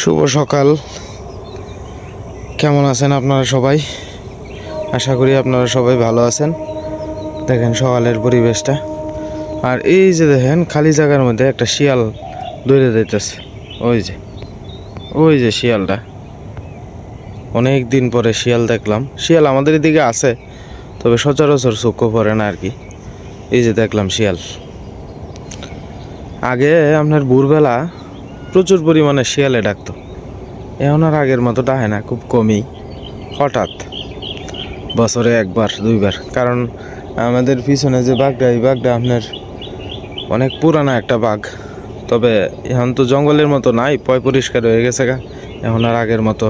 শুভ সকাল। কেমন আছেন আপনারা সবাই? আশা করি আপনারা সবাই ভালো আছেন। দেখেন সকালের পরিবেশটা, আর এই যে দেখেন খালি জায়গার মধ্যে একটা শিয়াল দৌড়ে যাইতেছে। ওই যে শিয়ালটা, অনেক দিন পরে শিয়াল দেখলাম। শিয়াল আমাদের এদিকে আছে, তবে সচরাচর চোখও পড়ে না আর কি। এই যে দেখলাম শিয়াল। আগে আপনার ভোরবেলা প্রচুর পরিমাণে শিয়ালে ডাকতো, এখন আর আগের মতো ডাকে না, খুব কমই। হঠাৎ বছরে একবার দুইবার। কারণ আমাদের পিছনে যে বাঘটা, এই বাঘটা আপনার অনেক পুরানা একটা বাঘ। তবে এখন তো জঙ্গলের মতো নাই, পয় পরিষ্কার হয়ে গেছে গা, এখন আর আগের মতো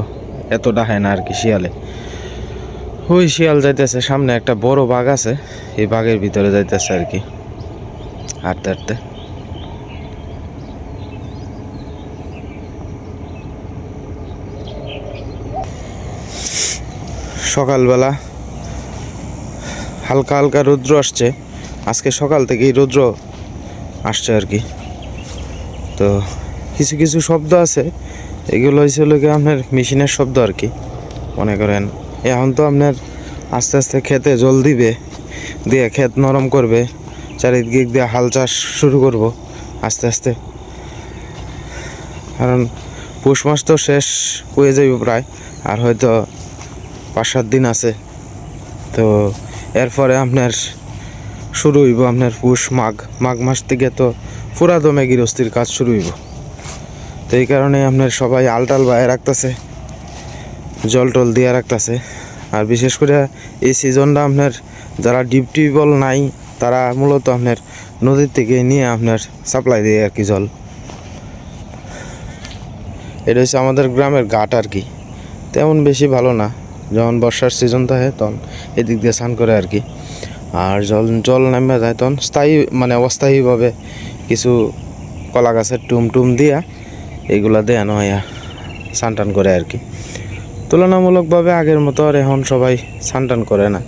এত ডাকে না আর কি শিয়ালে। ওই শিয়াল যাইতেছে, সামনে একটা বড় বাঘ আছে, এই বাঘের ভিতরে যাইতেছে আর কি হাঁটতে হাঁটতে। সকালবেলা হালকা হালকা রৌদ্র আসছে, আজকে সকাল থেকেই রৌদ্র আসছে আর কি। তো কিছু কিছু শব্দ আছে, এগুলো হয়েছিল কি আপনার মেশিনের শব্দ আর কি। মনে করেন এখন তো আপনার আস্তে আস্তে খেতে জল দিবে, দিয়ে ক্ষেত নরম করবে, চারিদিক দিয়ে হাল চাষ শুরু করব আস্তে আস্তে। কারণ পৌষ মাস তো শেষ হয়ে যাবে প্রায়, আর হয়তো 5-7 দিন আছে। তো এরপরে আপনার শুরু হইব আপনার পৌষ মাঘ মাস থেকে তো পুরা দমে গৃহস্থির কাজ শুরু হইব। তো এই কারণে আপনার সবাই আলটাল বাইরে রাখতেছে, জল টল দিয়ে রাখতেছে। আর বিশেষ করে এই সিজনটা আপনার যারা ডিপ টিউবওয়েল নাই, তারা মূলত আপনার নদীর থেকে নিয়ে আপনার সাপ্লাই দেয় আর কি জল। এটা হচ্ছে আমাদের গ্রামের ঘাট আর কি, তেমন বেশি ভালো না। যখন বর্ষার সিজন থাকে তখন এদিক দিয়ে স্নান করে আর কি। আর জল নামে যায় তখন অস্থায়ীভাবে কিছু কলা গাছের টুম দিয়া এইগুলা দেয়ানো হয়, স্নান টান করে আর কি। তুলনামূলকভাবে আগের মতো আর এখন সবাই স্নান টান করে না,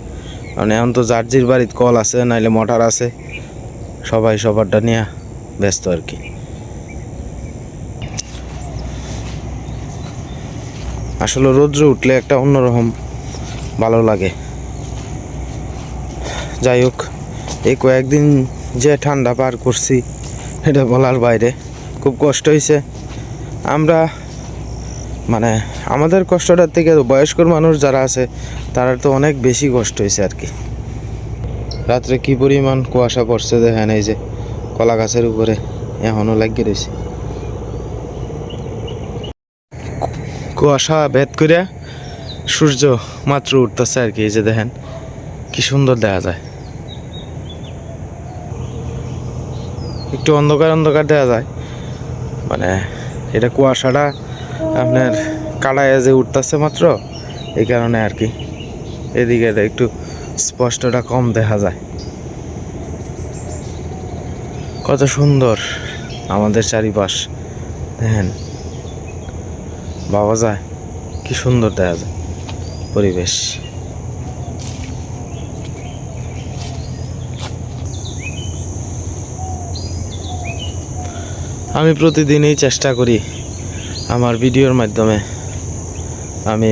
কারণ এখন তো যার বাড়িতে কল আছে, নাইলে মোটর আছে, সবাই সবারটা নিয়ে ব্যস্ত আর কি। আসলে রৌদ্র উঠলে একটা অন্যরকম ভালো লাগে। যাই হোক, এই কয়েকদিন যে ঠান্ডা পার করছি এটা বলার বাইরে, খুব কষ্ট হয়েছে। আমরা আমাদের কষ্টটার থেকে বয়স্ক মানুষ যারা আছে তারা তো অনেক বেশি কষ্ট হয়েছে আর কি। রাত্রে কি পরিমাণ কুয়াশা পড়ছে দেখেন, এই যে কলা গাছের উপরে এখনও লাগিয়ে রয়েছে। কুয়াশা ভেদ করে সূর্য মাত্র উঠতেছে আর কি। এই যে দেখেন কি সুন্দর দেখা যায়, একটু অন্ধকার অন্ধকার দেখা যায়। এটা কুয়াশাটা আপনার কাটায় যে উঠতেছে মাত্র, এই কারণে আর কি এদিকে একটু স্পষ্টটা কম দেখা যায়। কত সুন্দর আমাদের চারিপাশ দেখেন, ভাবা যায় কি সুন্দর দেখা যায় পরিবেশ। আমি প্রতিদিনই চেষ্টা করি আমার ভিডিওর মাধ্যমে আমি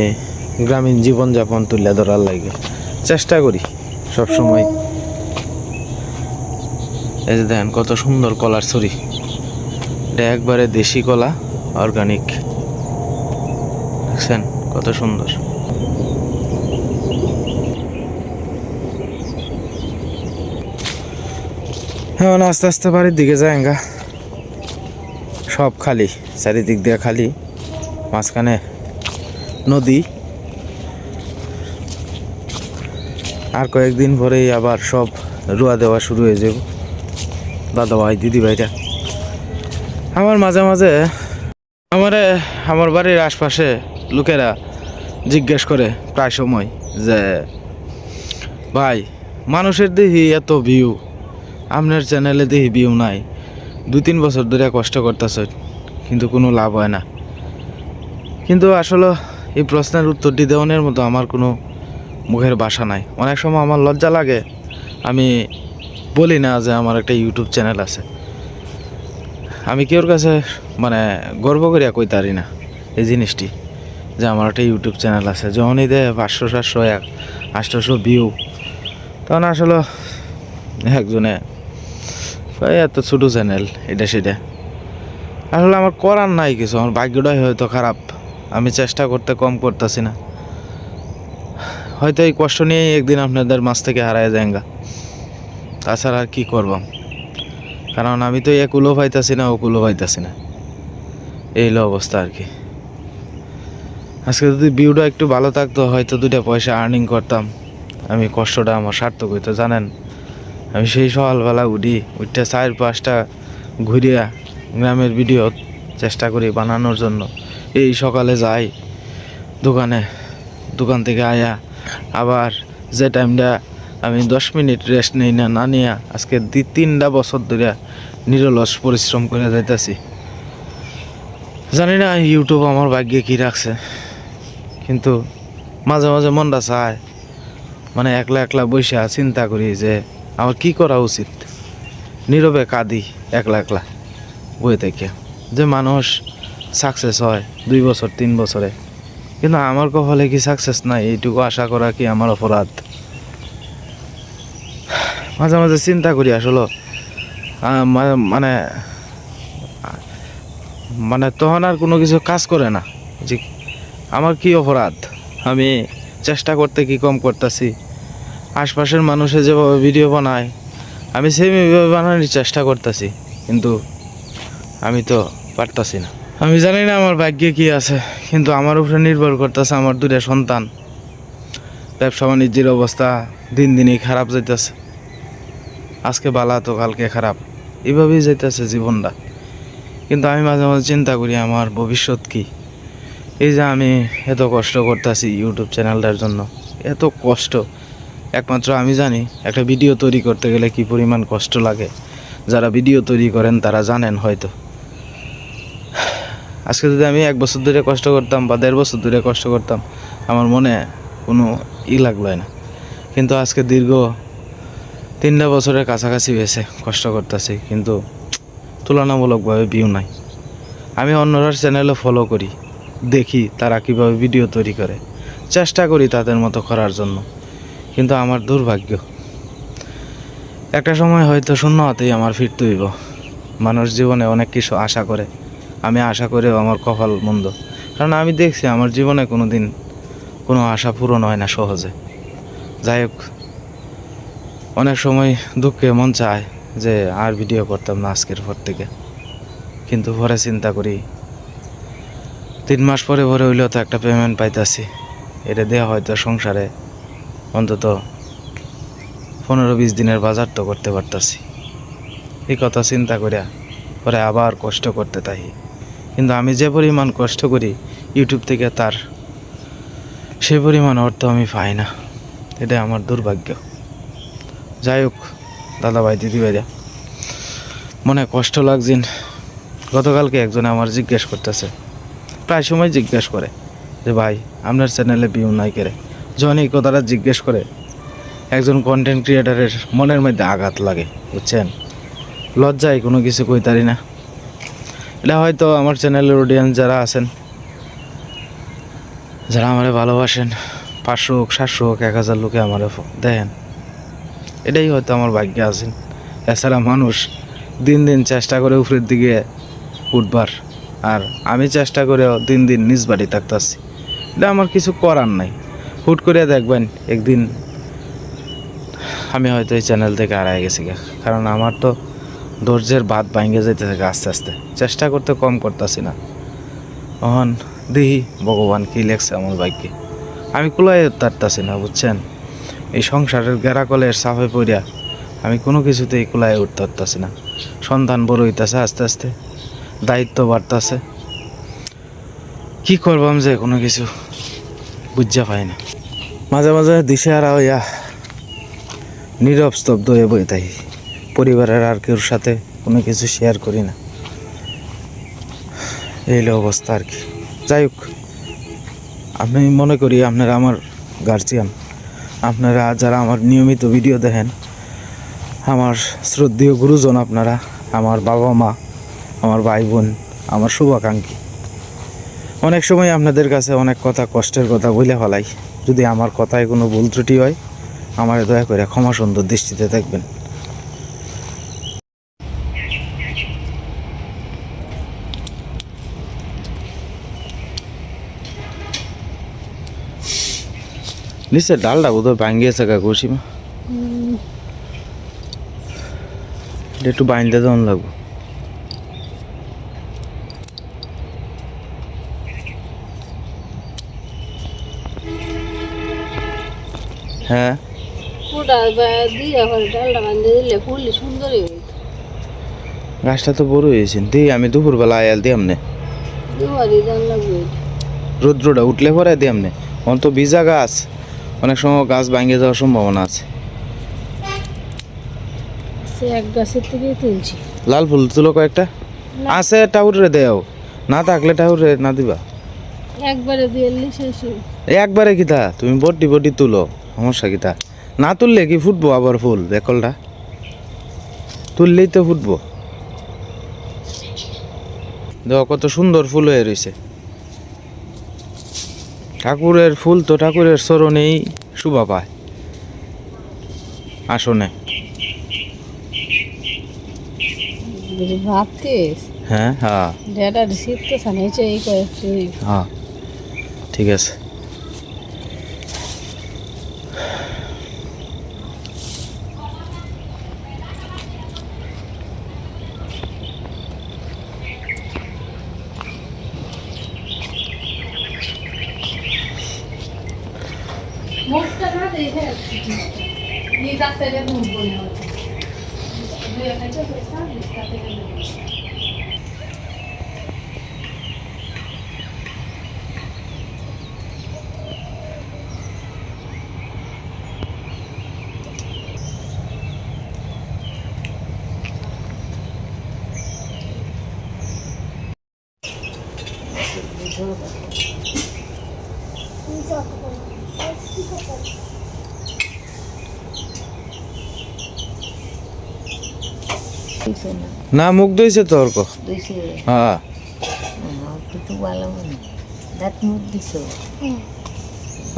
গ্রামীণ জীবনযাপন তুলে ধরার লাগে চেষ্টা করি সব সময়। এই যে দেখেন কত সুন্দর কলার ছড়ি, এটা একবারে দেশি কলা, অর্গানিক। দেখছেন কত সুন্দর। এখন আস্তে আস্তে বাড়ির দিকে যায়গা, সব খালি, চারিদিক দিয়ে খালি, মাঝখানে নদী। আর কয়েকদিন পরেই আবার সব রুয়া দেওয়া শুরু হয়ে যাব। দাদা ভাই দিদি ভাইরা আমার মাঝে মাঝে আমার বাড়ির আশপাশে লোকেরা জিজ্ঞেস করে প্রায় সময় যে ভাই, মানুষের দেখি এত ভিউ, আপনার চ্যানেলে দেখি ভিউ নাই, 2-3 বছর ধরে কষ্ট করতেছ কিন্তু কোনো লাভ হয় না। কিন্তু আসলে এই প্রশ্নের উত্তরটি দেওয়ার মতো আমার কোনো মুখের ভাষা নাই। অনেক সময় আমার লজ্জা লাগে, আমি বলি না যে আমার একটা ইউটিউব চ্যানেল আছে। আমি কেউর কাছে গর্ব করিয়া কইতে পারি না, এই জিনিসটি, যে আমার একটা ইউটিউব চ্যানেল আছে। যখনই দেয় 500 700 800 ভিউ, তখন আসলে একজনে এত ছোটো চ্যানেল এটা সেটা। আসলে আমার করার নাই কিছু, আমার ভাগ্যটাই হয়তো খারাপ, আমি চেষ্টা করতে কম করতেছি না। হয়তো এই কষ্ট নিয়েই একদিন আপনাদের মাছ থেকে হারায় যায়গা, তাছাড়া আর কী করবাম। কারণ আমি তো একুলও পাইতাছি না ওকুলও পাইতাছি না, এই হলো অবস্থা আর কি। আজকে যদি ভিউটা একটু ভালো থাকতো, হয়তো 2টা পয়সা আর্নিং করতাম, আমি কষ্টটা আমার সার্থক হইতো। জানেন, আমি সেই সকালবেলা উঠতে 4-5টা ঘুরিয়া গ্রামের ভিডিও চেষ্টা করি বানানোর জন্য। এই সকালে যাই দোকান থেকে আয়া আবার যে টাইমটা আমি 10 মিনিট রেস্ট নেই না নিয়া আজকে 3টা বছর ধরে নিরলস পরিশ্রম করে যাইতাছি। জানি না ইউটিউব আমার ভাগ্যে কী রাখছে, কিন্তু মাঝে মাঝে মনটা চায়, মানে একলা একলা বসে চিন্তা করি যে আমার কি করা উচিত। নীরবে কাঁদি একলা একলা বই থেকে, যে মানুষ সাকসেস হয় 2 বছর 3 বছরে, কিন্তু আমার কপালে কি সাকসেস নাই, এইটুকু আশা করা কি আমার অপরাধ? মাঝে মাঝে চিন্তা করি আসলে মানে মানে তখন আর কোনো কিছু কাজ করে না যে আমার কি অপরাধ, আমি চেষ্টা করতে কি কম করতেছি। আশপাশের মানুষে যেভাবে ভিডিও বানায় আমি সেইভাবে বানানোর চেষ্টা করতেছি, কিন্তু আমি তো পারতাছি না। আমি জানি না আমার ভাগ্যে কি আছে, কিন্তু আমার উপরে নির্ভর করতেছে আমার 2টা সন্তান। ব্যবসা বাণিজ্যের অবস্থা দিন দিনই খারাপ যাইতেছে, আজকে ভালো তো কালকে খারাপ, এভাবেই যাইতেছে জীবনটা। কিন্তু আমি মাঝে মাঝে চিন্তা করি আমার ভবিষ্যৎ কি। এই যে আমি এত কষ্ট করতেছি ইউটিউব চ্যানেলটার জন্য, এত কষ্ট একমাত্র আমি জানি। একটা ভিডিও তৈরি করতে গেলে কি পরিমাণ কষ্ট লাগে, যারা ভিডিও তৈরি করেন তারা জানেন হয়তো। আজকে যদি আমি 1 বছর ধরে কষ্ট করতাম বা 1.5 বছর ধরে কষ্ট করতাম, আমার মনে কোনো লাগলো না। কিন্তু আজকে দীর্ঘ 3টা বছরের কাছাকাছি হয়েছে কষ্ট করতেছি, কিন্তু তুলনামূলকভাবে ভিউ নাই। আমি অন্যরার চ্যানেলে ফলো করি, দেখি তারা কীভাবে ভিডিও তৈরি করে, চেষ্টা করি তাদের মতো করার জন্য, কিন্তু আমার দুর্ভাগ্য একটা সময় হয়তো শূন্য হাতেই আমার ফিরতে হইব। মানুষ জীবনে অনেক কিছু আশা করে, আমি আশা করেও আমার কপাল মন্দ, কারণ আমি দেখছি আমার জীবনে কোনো দিন কোনো আশা পূরণ হয় না সহজে। যাই হোক, অনেক সময় দুঃখে মন চায় যে আর ভিডিও করতাম না আজকের পর থেকে, কিন্তু পরে চিন্তা করি 3 মাস পরে হইলেও তো একটা পেমেন্ট পাইতাছি, এটা দেওয়া হয়তো সংসারে অন্তত 15-20 দিনের বাজার তো করতে পারতাছি। এই কথা চিন্তা করিয়া পরে আবার কষ্ট করতে থাকি, কিন্তু আমি যে পরিমাণ কষ্ট করি ইউটিউব থেকে তার সে পরিমাণ অর্থ আমি পাই না, এটা আমার দুর্ভাগ্য। যাই হোক দাদাভাই দিদিভাইরা, মনে কষ্ট লাগছেন। গতকালকে একজনে আমার জিজ্ঞেস করতেছে, প্রায় সময় জিজ্ঞেস করে যে ভাই আপনার চ্যানেলে ভিউ নাই কেরে। যখন এই কথাটা জিজ্ঞেস করে একজন কন্টেন্ট ক্রিয়েটারের মনের মধ্যে আঘাত লাগে, বুঝছেন। লজ্জায় কোনো কিছু কইতারি না। এটা হয়তো আমার চ্যানেলের অডিয়েন্স যারা আছেন, যারা আমারে ভালোবাসেন, 500 হোক 700 হোক 1000 লোকে আমারে দেখেন, এটাই হয়তো আমার ভাগ্যে আছেন। এছাড়া মানুষ দিন দিন চেষ্টা করে উপরের দিকে উঠবার, আর আমি চেষ্টা করেও দিন দিন নিজ বাড়ি থাকতেছি। এটা আমার কিছু করার নাই। হুট করে দেখবেন একদিন আমি হয়তো এই চ্যানেল থেকে হারাই গেছি, কারণ আমার তো ধৈর্যের বাঁধ ভাঙে যেতে থাকে আস্তে আস্তে। চেষ্টা করতে কম করতেছি না। তখন দেখি ভগবান কী লেখছে আমার ভাগ্যে, আমি কুলাই উঠতেছি না, বুঝছেন। এই সংসারের গেরাকলের চাপে পড়িয়া আমি কোনো কিছুতেই কুলাই উঠতে পারতেছি না। সন্তান বড় হইতেছে আস্তে আস্তে, দায়িত্ব বাড়তেছে, কী করবাম যে কোনো কিছু বুঝা পাই না। মাঝে মাঝে দিশেহারা হইয়া নীরব স্তব্ধ হয়ে বই থাকি, পরিবারের আর কেউর সাথে কোনো কিছু শেয়ার করি না। এই অবস্থা আর কি। যাই হোক, আমি মনে করি আপনারা আমার গার্জিয়ান, আপনারা যারা আমার নিয়মিত ভিডিও দেখেন, আমার শ্রদ্ধেয় গুরুজন আপনারা, আমার বাবা মা, আমার ভাই বোন, আমার শুভাকাঙ্ক্ষী। অনেক সময় আপনাদের কাছে অনেক কথা কষ্টের কথা বলে ফেলাই। যদি আমার কথায় কোনো ভুল ত্রুটি হয়, আমার দয়া করে ক্ষমা সুন্দর দৃষ্টিতে দেখবেন। নিশ্চয় ডালটা বোধহয় ভাঙ্গিয়েছে কাকুসীমা, একটু বাইন্দে দেওয়ান লাগবো। হ্যাঁ গাছটা তো বড় হয়েছে, দিই আমি দুপুরবেলা আয়াল দিই আমনে, রৌদ্রটা উঠলে পরে দিই আমনে। অন্ত ভিজা গাছ, অনেক সময় গাছ ভাঙিয়ে যাওয়ার সম্ভাবনা আছে। এক গাছের থেকে তুলছি। লাল ফুল তুলো কয়েকটা আছে, টাউরে দেও, না থাকলে টাউরে না দিবা। একবারে দিয়ে শেষ। একবারে কিতা তুমি বড্ডি বড্ডি তুলো, সমস্যা কিতা? না তুললে কি ফুটবো আবার ফুল? বেকলটা তুললেই তো ফুটবো। দেখো কত সুন্দর ফুল হয়ে রয়েছে। ঠাকুরের ফুল তো ঠাকুরের চরণেই শোভা পায়। আসনে হ্যাঁ হ্যাঁ হ্যাঁ ঠিক আছে। না মুখ দইছে তো অর্ক। হ্যাঁ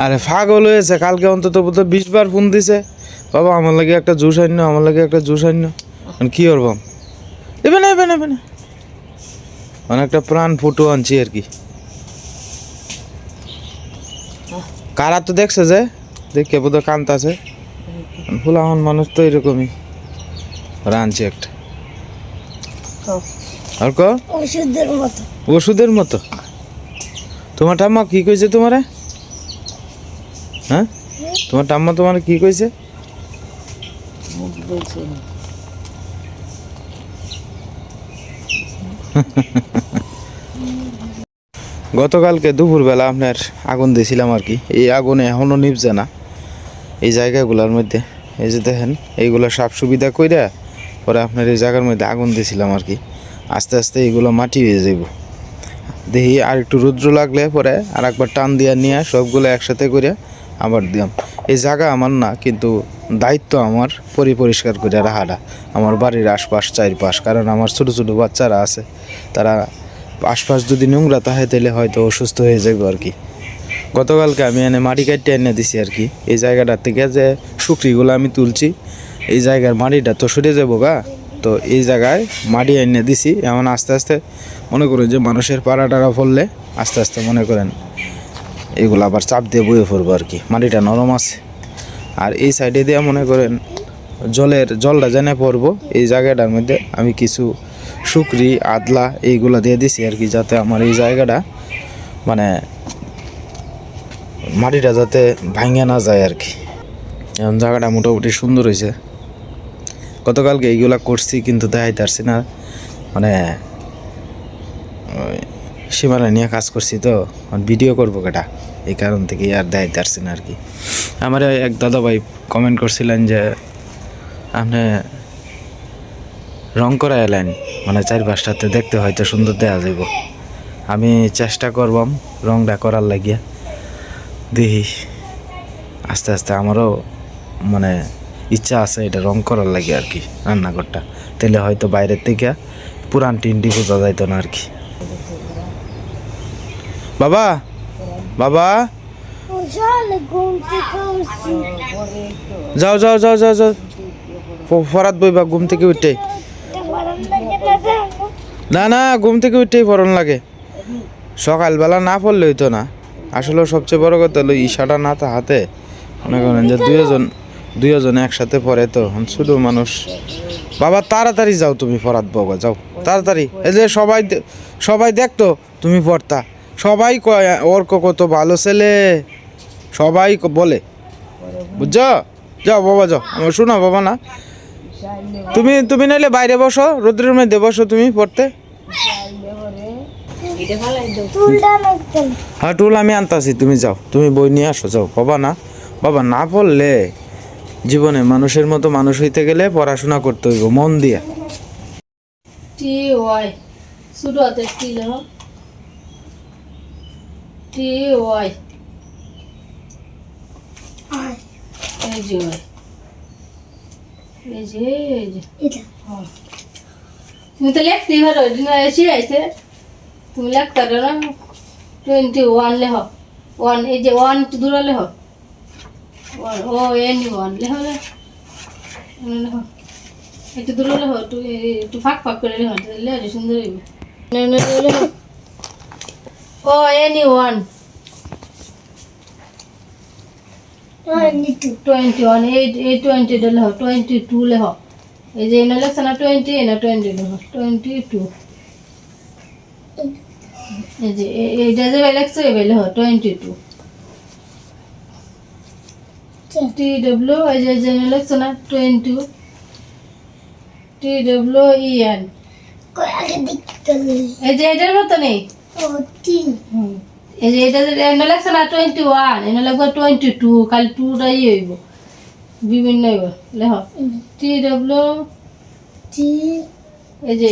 আরে পাগল হয়েছে, কালকে অন্তত 20 বার ফোন দিছে, বাবা আমার লাগে একটা জুস আন্য, আমার লাগে একটা জুস আন্য। কি করবাম, এবে না এবে না এবে না, অনেকটা প্রাণ ফুটো আনছি আর কি। কারা তো দেখছে যে দেখে বোধহয় কান্ত আছে, ফুলাহন মানুষ তো এরকমই রাঁধছি একটা। আর ক ওষুধের মতো, ওষুধের মতো। তোমার ঠাম্মা কি কইছে তোমারে? হ্যাঁ তোমার ঠাম্মা তোমার কি কইছে? গতকালকে দুপুরবেলা আপনার আগুন দিয়েছিলাম আর কি। এই আগুনে এখনও নিভছে না এই জায়গাগুলোর মধ্যে। এই যে দেখেন এইগুলো সাপ সুবিধা কইরা পরে আপনার এই জায়গার মধ্যে আগুন দিয়েছিলাম আর কি। আস্তে আস্তে এইগুলো মাটি হয়ে যাব। দেখি আর একটু রৌদ্র লাগলে পরে আর একবার টান দিয়া নিয়ে সবগুলো একসাথে করে আবার দিলাম। এই জায়গা আমার না, কিন্তু দায়িত্ব আমার পরিষ্কার করে রাখাটা, আমার বাড়ির আশপাশ চারপাশ। কারণ আমার ছোটো ছোটো বাচ্চারা আছে, তারা আশপাশ যদি নোংরা থাকে তাহলে হয়তো অসুস্থ হয়ে যাবে আর কি। গতকালকে আমি এনে মাটি কাটতে এনে দিছি আর কি। এই জায়গাটার থেকে যে শুকরিগুলো আমি তুলছি, এই জায়গার মাটিটা তো সরে যাবো গা, তো এই জায়গায় মাটি এনে দিছি। এমন আস্তে আস্তে মনে করেন যে মানুষের পাড়া টাড়া ফললে আস্তে আস্তে মনে করেন এগুলো আবার চাপ দিয়ে বয়ে পড়বো আর কি। মাটিটা নরম আছে। আর এই সাইডে দিয়ে মনে করেন জলটা জেনে পড়বো, এই জায়গাটার মধ্যে আমি কিছু শুকরি আদলা এইগুলা দিয়ে দিছি আর কি, যাতে আমার এই জায়গাটা মানে মাটিটা যাতে ভাঙে না যায় আর কি। এখন জায়গাটা মোটামুটি সুন্দর হয়েছে। গতকালকে এইগুলা করছি কিন্তু দেখাইতে পারছি না, মানে সীমানা নিয়ে কাজ করছি তো ভিডিও করবো কেটা, এই কারণ থেকে আর দেখাইতে পারছি না আর কি। আমার এক দাদা ভাই কমেন্ট করছিলেন যে আপনি রং করা এলেন, মানে চারপাশটাতে দেখতে হয়তো সুন্দর দেখা যাব। আমি চেষ্টা করবাম রংটা করার লাগিয়া। দেখি আস্তে আস্তে আমারও মানে ইচ্ছা আছে এটা রং করার লাগে আর কি রান্নাঘরটা, তাহলে হয়তো বাইরের থেকে পুরান টিনটি বোঝা যাইতো না আর কি। বাবা বাবা যাও যাও যাও যাও যাও ফরাত বইবা ঘুম থেকে উঠে না না ঘুম থেকে উঠেই পড়ন লাগে সকালবেলা না পড়লে হইতো না আসলে সবচেয়ে বড় কথা হলো ইশাটা না তা হাতে মনে করেন যে দুইজনে একসাথে পড়ে তো ছোট মানুষ বাবা তাড়াতাড়ি যাও তুমি ফরাত বাবা যাও তাড়াতাড়ি এই যে সবাই দেখতো তুমি পড়তা সবাই কয় ওর কত ভালো ছেলে সবাই বলে বুঝছো যাও বাবা যাও আমার শোনো বাবা না তুমি নাইলে বাইরে বসো রোদ্রের মধ্যে বসো তুমি পড়তে হ্যাঁ টুল আমি আনতাছি তুমি যাও তুমি বই নিয়ে আসো যাও বাবা না পড়লে জীবনে মানুষের মতো মানুষ হইতে গেলে পড়াশোনা করতে হইব মন দিয়া টি ওয়াই শুরু হতে টি লেহ টি ওয়াই এই যে ওয়াই এই যে তুমি তো লিখতে পারো এসে আইছে তুমি লিখতে পারো না 21 লেহ 1 এই যে 1 দূরে লেহ 1 ও এন 1 লেহ লেহ একটু দূরে লেহ একটু ফাঁক করে লেহ তাহলে আরো সুন্দর হইবে লেহ ও এন 1 21 এই 20 লেহ 22 লেহ এই যে এনে লেখছে না 20 এনে 20 লেহ 22 এই যে এইটা যে লেখছে এই লেহ 22 টি ডব্লিউ এই যে এনে লেখছে না 22 টি ডব্লিউ ই এন এই যে এটার মতো নেই এই যে এটা যে এনে লেখছে না 21 এনে লাগবে 22 খালি 2টাই হইব বিভিন্ন হইব লেহ টি ডব্লিউ টি এই যে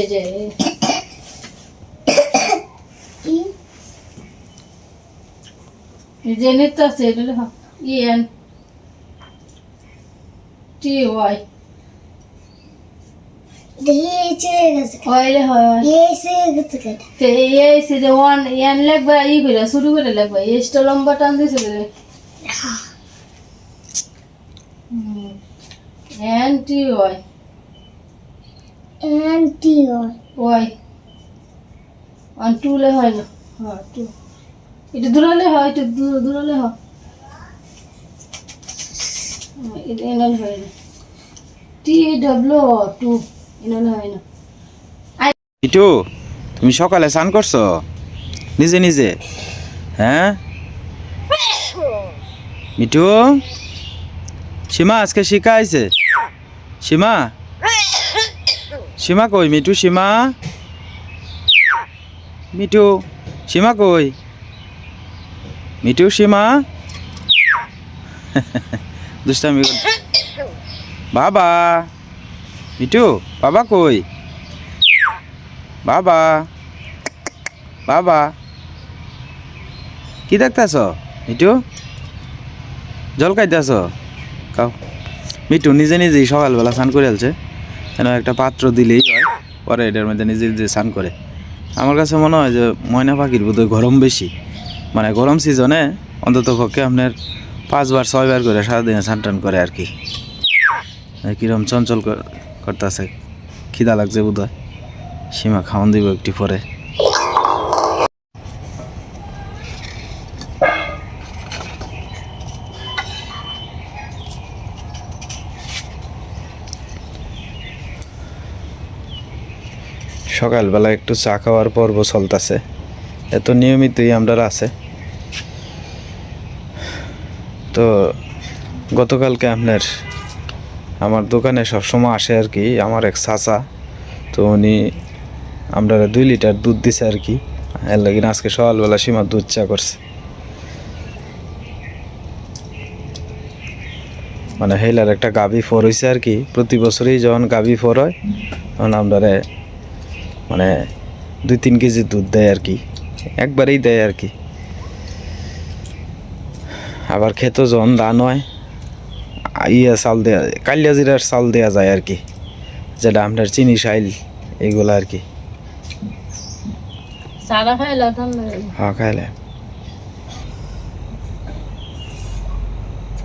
এই যে নিতে আছে এটা লেহ ই এন টি ওয়াই শুরু করে লাগবে এসটা লম্বা টান দিয়েছে ওয়াই 1 2 লে হয় না হ্যাঁ 2 এটা দূরালে হয় এটা দূরালে হয় এটা এনাল হয় না টি ডব্লিউ 2 এনাল হয় না ইটু তুমি সকালে স্নান করছো নিজে নিজে হ্যাঁ মিঠু সীমা আজকে শিখা আইছে সীমা কই মিঠু সীমা কই মিঠু সীমা দুষ্টামি বাবা মিঠু বাবা কই বাবা কি দেখতেছ মিঠু জল খাইতেছ খাও মিঠু নিজে নিজেই সকালবেলা স্নান করে আলছে কেন একটা পাত্র দিলেই হয় পরে এটার মধ্যে নিজে নিজে স্নান করে আমার কাছে মনে হয় যে ময়না পাখির বোধহয় গরম বেশি মানে গরম সিজনে অন্তত পক্ষে আপনার 5 বার 6 বার করে সারাদিনে স্নান টান করে আর কি কিরম চঞ্চল করতেছে খিদা লাগছে বোধহয় সীমা খাওয়ান দিব একটু পরে সকালবেলা একটু চা খাওয়ার পর্ব চলতেছে এত নিয়মিতই আমরা আছে তো গতকালকে আমার দোকানে সবসময় আসে আর কি আমার এক চাচা তো উনি আমরা 2 লিটার দুধ দিছে আর কি এর লাগে আজকে সকালবেলা সীমা দুধ চা করছে মানে হেলার একটা গাভী ফোর হয়েছে আর কি প্রতি বছরই যখন গাভী ফোর হয় তখন আমরা মানে 2-3 কেজি দুধ দেয় আর কি একবারেই দেয় আর কি আবার খেতো যখন ধান হয় চাল দেওয়া কালিয়া জিরার চাল দেওয়া যায় আর কি যেটা আপনার চিনি শাইল এইগুলো আর কি সারা খাইলে হ্যাঁ খাইলে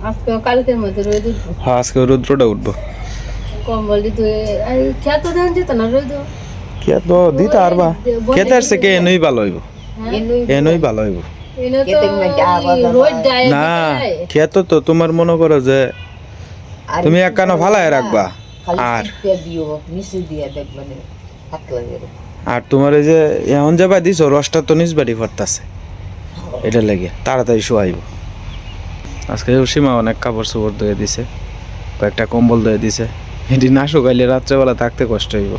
আজকে কালকের মধ্যে রোদ উঠবো, হ্যাঁ আজকে রৌদ্রটা উঠবো। কম্বল দিতে খেতে দেন যেত না রোদ। কে তো দিতে পারবা, খেতের থেকে এনই ভালো হইব, এনই ভালো হইব। এনে তো রোদ দেয় না খেত তো তোমার মনে করো যে তুমি এক কানো ফালায় রাখবা, আর আর তোমার এই যে এখন যাবা দিছো রসটা তো নিজ বাড়ি ভরতাছে, এটা লেগে তাড়াতাড়ি শোয়াইব। আজকে সীমা অনেক কাপড় চোপড় ধুয়ে দিছে, কয়েকটা কম্বল ধুয়ে দিছে, এটি না শুকাইলে রাত্রেবেলা থাকতে কষ্ট হইব।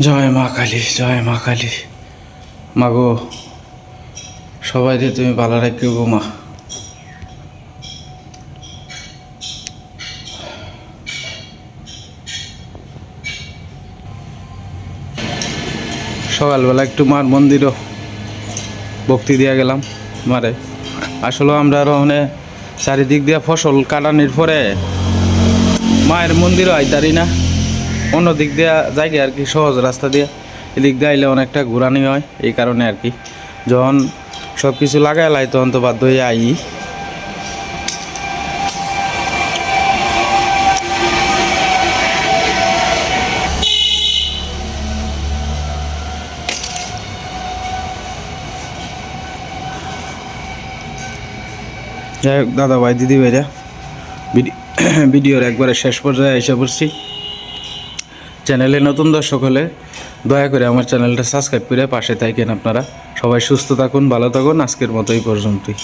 জয় মা কালী, জয় মা কালী। মাগো সবাই দিয়ে তুমি ভালো রাখিও গো মা। সকালবেলা একটু মার মন্দিরও ভক্তি দিয়া গেলাম মারে। আসলে আমরা আরো ওখানে চারিদিক দিয়ে ফসল কাটানির পরে মায়ের মন্দিরও আইতারি না, অন্য দিক দিয়ে যাই আর কি, সহজ রাস্তা দিয়ে এদিক দিয়ে আইলে অনেকটা ঘুরানি হয়, এই কারণে আর কি যখন সব কিছু লাগাই লাই তখন তো বাধ্য হয়ে আই। যাই হোক দাদা ভাই দিদি ভাইরা, ভিডিওর একবারে শেষ পর্যায়ে এসে পড়ছি। চ্যানেলে নতুন দর্শক হলে দয়া করে আমার চ্যানেলটা সাবস্ক্রাইব করে পাশে থাকেন আপনারা। সবাই সুস্থ থাকুন, ভালো থাকুন, আজকের মতো এই পর্যন্তই।